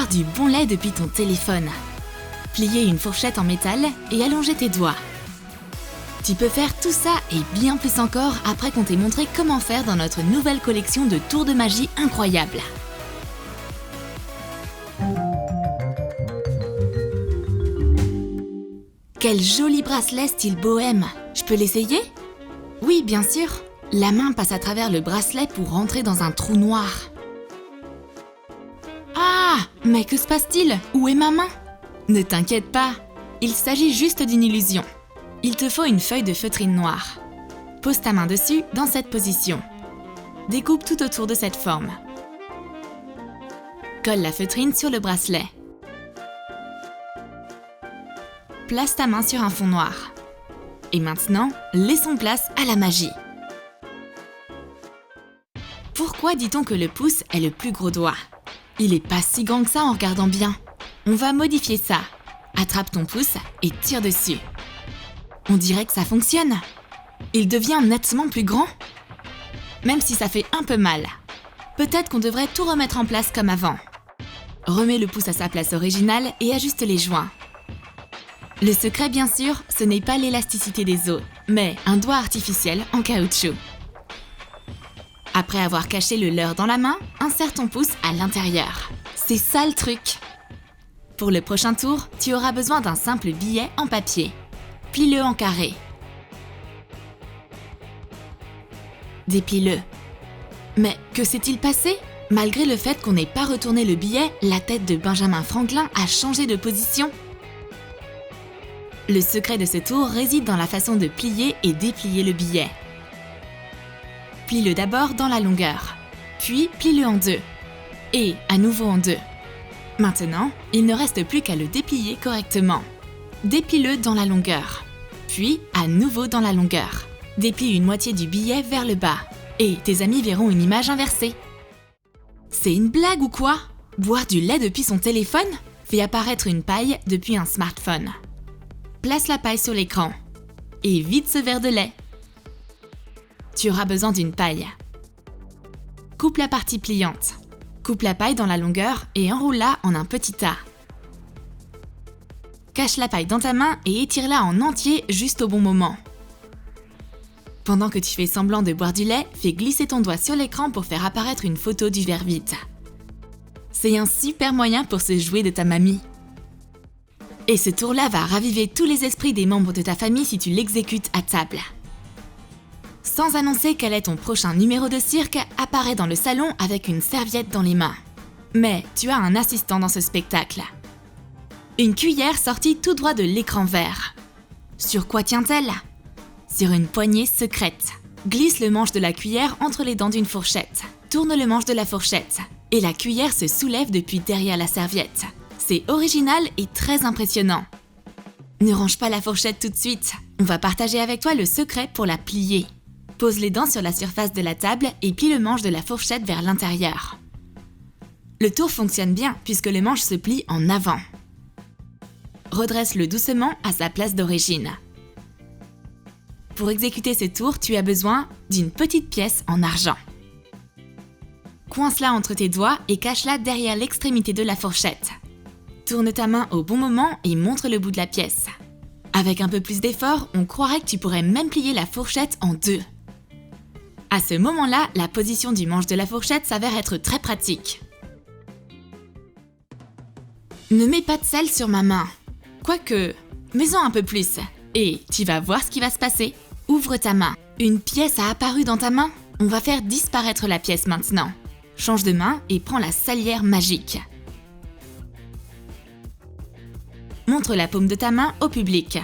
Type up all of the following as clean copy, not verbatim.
du bon lait depuis ton téléphone. Plier une fourchette en métal et allonger tes doigts. Tu peux faire tout ça et bien plus encore après qu'on t'ait montré comment faire dans notre nouvelle collection de tours de magie incroyables. Quel joli bracelet style bohème! Je peux l'essayer? Oui, bien sûr. La main passe à travers le bracelet pour rentrer dans un trou noir. Ah! Mais que se passe-t-il? Où est ma main? Ne t'inquiète pas, il s'agit juste d'une illusion. Il te faut une feuille de feutrine noire. Pose ta main dessus dans cette position. Découpe tout autour de cette forme. Colle la feutrine sur le bracelet. Place ta main sur un fond noir. Et maintenant, laissons place à la magie. Pourquoi dit-on que le pouce est le plus gros doigt? Il est pas si grand que ça en regardant bien. On va modifier ça. Attrape ton pouce et tire dessus. On dirait que ça fonctionne. Il devient nettement plus grand. Même si ça fait un peu mal. Peut-être qu'on devrait tout remettre en place comme avant. Remets le pouce à sa place originale et ajuste les joints. Le secret, bien sûr, ce n'est pas l'élasticité des os, mais un doigt artificiel en caoutchouc. Après avoir caché le leurre dans la main, insère ton pouce à l'intérieur. C'est ça le truc! Pour le prochain tour, tu auras besoin d'un simple billet en papier. Plie-le en carré. Déplie-le. Mais que s'est-il passé? Malgré le fait qu'on n'ait pas retourné le billet, la tête de Benjamin Franklin a changé de position. Le secret de ce tour réside dans la façon de plier et déplier le billet. Plie-le d'abord dans la longueur, puis plie-le en deux, et à nouveau en deux. Maintenant, il ne reste plus qu'à le déplier correctement. Déplie-le dans la longueur, puis à nouveau dans la longueur. Déplie une moitié du billet vers le bas, et tes amis verront une image inversée. C'est une blague ou quoi? Boire du lait depuis son téléphone? Fait apparaître une paille depuis un smartphone. Place la paille sur l'écran, et vide ce verre de lait. Tu auras besoin d'une paille. Coupe la partie pliante. Coupe la paille dans la longueur et enroule-la en un petit tas. Cache la paille dans ta main et étire-la en entier juste au bon moment. Pendant que tu fais semblant de boire du lait, fais glisser ton doigt sur l'écran pour faire apparaître une photo du verre vide. C'est un super moyen pour se jouer de ta mamie. Et ce tour-là va raviver tous les esprits des membres de ta famille si tu l'exécutes à table. Sans annoncer quel est ton prochain numéro de cirque, apparaît dans le salon avec une serviette dans les mains. Mais tu as un assistant dans ce spectacle. Une cuillère sortie tout droit de l'écran vert. Sur quoi tient-elle? Sur une poignée secrète. Glisse le manche de la cuillère entre les dents d'une fourchette. Tourne le manche de la fourchette. Et la cuillère se soulève depuis derrière la serviette. C'est original et très impressionnant. Ne range pas la fourchette tout de suite. On va partager avec toi le secret pour la plier. Pose les dents sur la surface de la table et plie le manche de la fourchette vers l'intérieur. Le tour fonctionne bien puisque le manche se plie en avant. Redresse-le doucement à sa place d'origine. Pour exécuter ce tour, tu as besoin d'une petite pièce en argent. Coince-la entre tes doigts et cache-la derrière l'extrémité de la fourchette. Tourne ta main au bon moment et montre le bout de la pièce. Avec un peu plus d'effort, on croirait que tu pourrais même plier la fourchette en deux. À ce moment-là, la position du manche de la fourchette s'avère être très pratique. Ne mets pas de sel sur ma main. Quoique, mets-en un peu plus. Et tu vas voir ce qui va se passer. Ouvre ta main. Une pièce a apparu dans ta main. On va faire disparaître la pièce maintenant. Change de main et prends la salière magique. Montre la paume de ta main au public.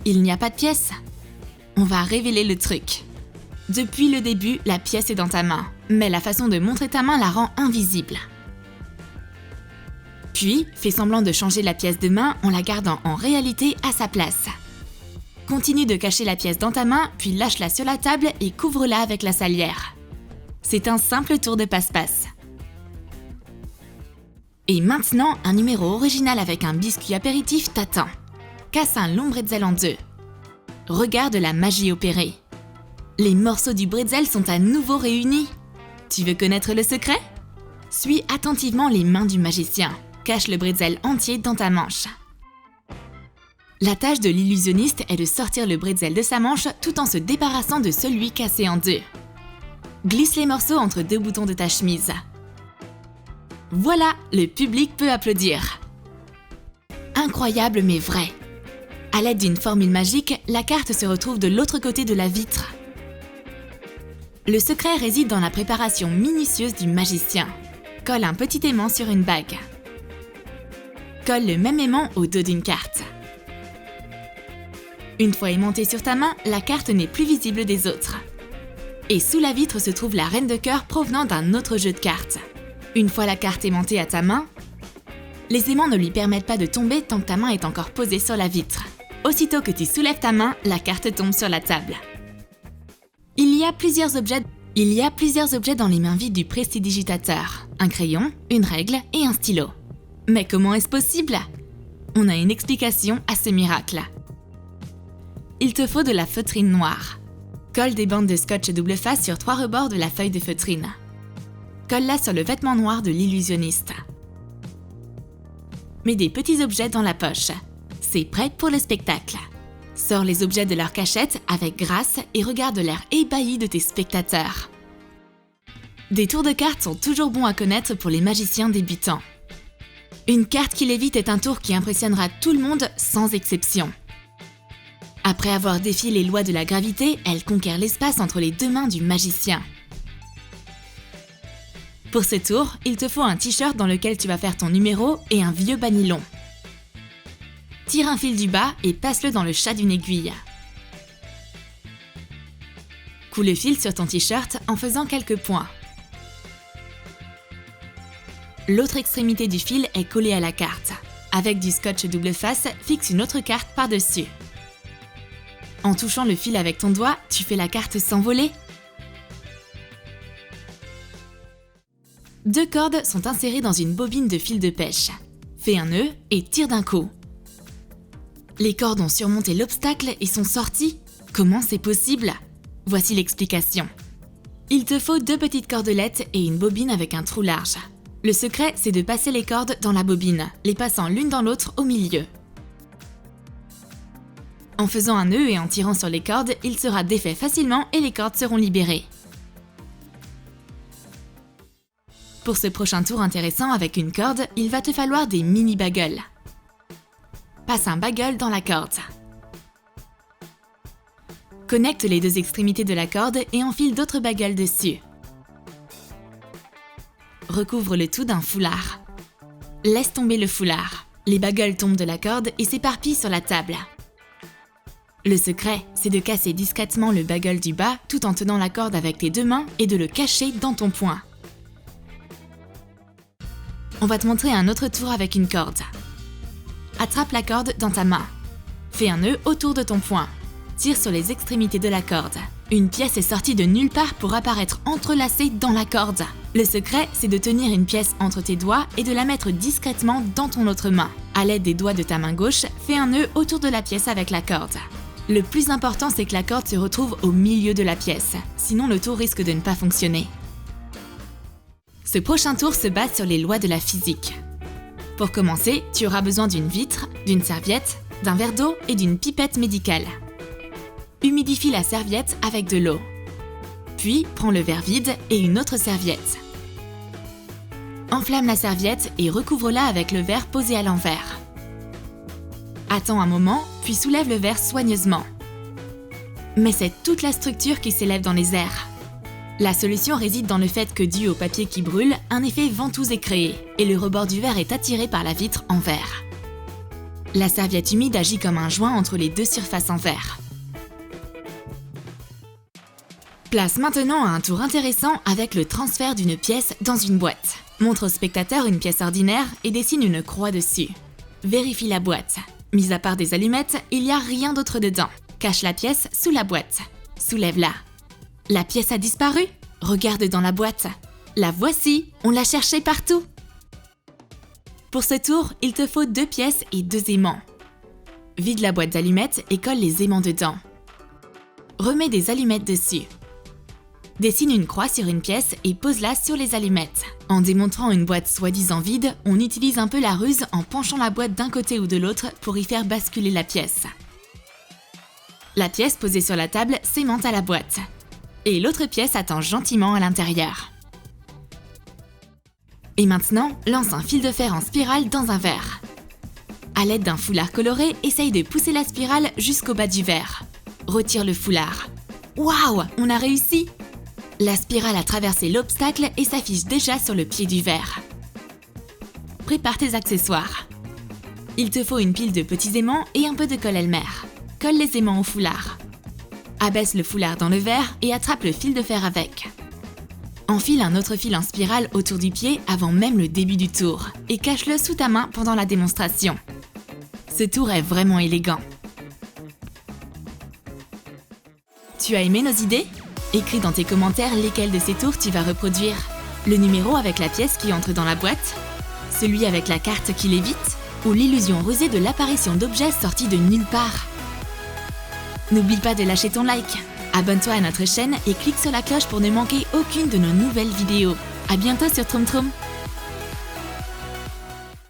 Il n'y a pas de pièce. On va révéler le truc. Depuis le début, la pièce est dans ta main, mais la façon de montrer ta main la rend invisible. Puis, fais semblant de changer la pièce de main en la gardant en réalité à sa place. Continue de cacher la pièce dans ta main, puis lâche-la sur la table et couvre-la avec la salière. C'est un simple tour de passe-passe. Et maintenant, un numéro original avec un biscuit apéritif t'attend. Casse un long bretzel en deux. Regarde la magie opérer. Les morceaux du bretzel sont à nouveau réunis. Tu veux connaître le secret? Suis attentivement les mains du magicien. cache le bretzel entier dans ta manche. La tâche de l'illusionniste est de sortir le bretzel de sa manche tout en se débarrassant de celui cassé en deux. Glisse les morceaux entre deux boutons de ta chemise. Voilà, le public peut applaudir. Incroyable mais vrai. À l'aide d'une formule magique, la carte se retrouve de l'autre côté de la vitre. Le secret réside dans la préparation minutieuse du magicien. Colle un petit aimant sur une bague. Colle le même aimant au dos d'une carte. Une fois aimantée sur ta main, la carte n'est plus visible des autres. Et sous la vitre se trouve la reine de cœur provenant d'un autre jeu de cartes. Une fois la carte aimantée à ta main, les aimants ne lui permettent pas de tomber tant que ta main est encore posée sur la vitre. Aussitôt que tu soulèves ta main, la carte tombe sur la table. Il y a plusieurs objets dans les mains vides du prestidigitateur. Un crayon, une règle et un stylo. Mais comment est-ce possible? On a une explication à ce miracle. Il te faut de la feutrine noire. Colle des bandes de scotch double face sur 3 rebords de la feuille de feutrine. Colle-la sur le vêtement noir de l'illusionniste. Mets des petits objets dans la poche. C'est prêt pour le spectacle. Sors les objets de leur cachette avec grâce et regarde l'air ébahi de tes spectateurs. Des tours de cartes sont toujours bons à connaître pour les magiciens débutants. Une carte qui lévite est un tour qui impressionnera tout le monde sans exception. Après avoir défié les lois de la gravité, elle conquiert l'espace entre les deux mains du magicien. Pour ce tour, il te faut un t-shirt dans lequel tu vas faire ton numéro et un vieux bas nylon. Tire un fil du bas et passe-le dans le chat d'une aiguille. Coule le fil sur ton t-shirt en faisant quelques points. L'autre extrémité du fil est collée à la carte. Avec du scotch double face, fixe une autre carte par-dessus. En touchant le fil avec ton doigt, tu fais la carte s'envoler. 2 cordes sont insérées dans une bobine de fil de pêche. Fais un nœud et tire d'un coup. Les cordes ont surmonté l'obstacle et sont sorties. Comment c'est possible? Voici l'explication. Il te faut 2 petites cordelettes et une bobine avec un trou large. Le secret, c'est de passer les cordes dans la bobine, les passant l'une dans l'autre au milieu. En faisant un nœud et en tirant sur les cordes, il sera défait facilement et les cordes seront libérées. Pour ce prochain tour intéressant avec une corde, il va te falloir des mini-bagels. Passe un bagel dans la corde. Connecte les 2 extrémités de la corde et enfile d'autres bagels dessus. Recouvre le tout d'un foulard. Laisse tomber le foulard. Les bagels tombent de la corde et s'éparpillent sur la table. Le secret, c'est de casser discrètement le bagel du bas tout en tenant la corde avec tes 2 mains et de le cacher dans ton poing. On va te montrer un autre tour avec une corde. Attrape la corde dans ta main. Fais un nœud autour de ton poing. Tire sur les extrémités de la corde. Une pièce est sortie de nulle part pour apparaître entrelacée dans la corde. Le secret, c'est de tenir une pièce entre tes doigts et de la mettre discrètement dans ton autre main. À l'aide des doigts de ta main gauche, fais un nœud autour de la pièce avec la corde. Le plus important, c'est que la corde se retrouve au milieu de la pièce. Sinon, le tour risque de ne pas fonctionner. Ce prochain tour se base sur les lois de la physique. Pour commencer, tu auras besoin d'une vitre, d'une serviette, d'un verre d'eau et d'une pipette médicale. Humidifie la serviette avec de l'eau. Puis, prends le verre vide et une autre serviette. Enflamme la serviette et recouvre-la avec le verre posé à l'envers. Attends un moment, puis soulève le verre soigneusement. Mais c'est toute la structure qui s'élève dans les airs. La solution réside dans le fait que, dû au papier qui brûle, un effet ventouse est créé et le rebord du verre est attiré par la vitre en verre. La serviette humide agit comme un joint entre les 2 surfaces en verre. Place maintenant à un tour intéressant avec le transfert d'une pièce dans une boîte. Montre au spectateur une pièce ordinaire et dessine une croix dessus. Vérifie la boîte. Mis à part des allumettes, il n'y a rien d'autre dedans. Cache la pièce sous la boîte. Soulève-la. La pièce a disparu? Regarde dans la boîte. La voici, on l'a cherchée partout. Pour ce tour, il te faut 2 pièces et 2 aimants. Vide la boîte d'allumettes et colle les aimants dedans. Remets des allumettes dessus. Dessine une croix sur une pièce et pose-la sur les allumettes. En démontrant une boîte soi-disant vide, on utilise un peu la ruse en penchant la boîte d'un côté ou de l'autre pour y faire basculer la pièce. La pièce posée sur la table s'aimante à la boîte. Et l'autre pièce attend gentiment à l'intérieur. Et maintenant, lance un fil de fer en spirale dans un verre. À l'aide d'un foulard coloré, essaye de pousser la spirale jusqu'au bas du verre. Retire le foulard. Waouh, on a réussi! La spirale a traversé l'obstacle et s'affiche déjà sur le pied du verre. Prépare tes accessoires. Il te faut une pile de petits aimants et un peu de colle Elmer. Colle les aimants au foulard. Abaisse le foulard dans le verre et attrape le fil de fer avec. Enfile un autre fil en spirale autour du pied avant même le début du tour et cache-le sous ta main pendant la démonstration. Ce tour est vraiment élégant. Tu as aimé nos idées ? Écris dans tes commentaires lesquels de ces tours tu vas reproduire. Le numéro avec la pièce qui entre dans la boîte, celui avec la carte qui l'évite, ou l'illusion rusée de l'apparition d'objets sortis de nulle part. N'oublie pas de lâcher ton like. Abonne-toi à notre chaîne et clique sur la cloche pour ne manquer aucune de nos nouvelles vidéos. À bientôt sur Troum Troum.